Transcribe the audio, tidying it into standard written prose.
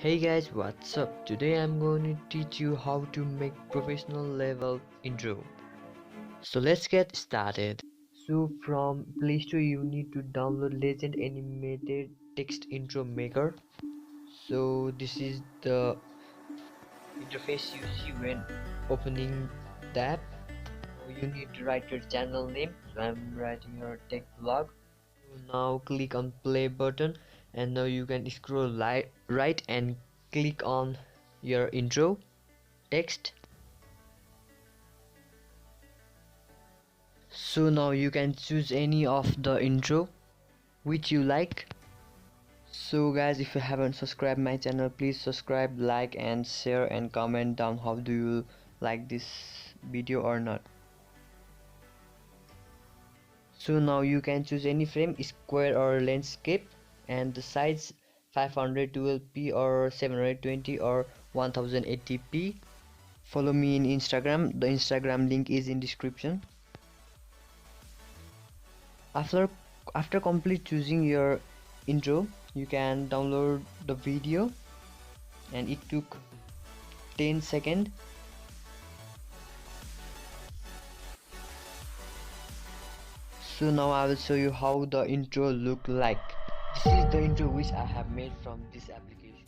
Hey guys, what's up? Today I'm going to teach you how to make professional level intro. So let's get started. So from Play Store you need to download Legend Animated Text Intro Maker. So this is the interface you see when opening the app. You need to write your channel name. So I'm writing your Techvlog. Now click on play button and now you can scroll right and click on your intro text. So now you can choose any of the intro which you like. So guys, if you haven't subscribed my channel, please subscribe, like and share and comment down how do you like this video or not. So now you can choose any frame, square or landscape, and the size 512p or 720 or 1080p. Follow me in Instagram. The Instagram link is in description. After complete choosing your intro, you can download the video, and it took 10 seconds. So now I will show you how the intro look like. This is the intro which I have made from this application.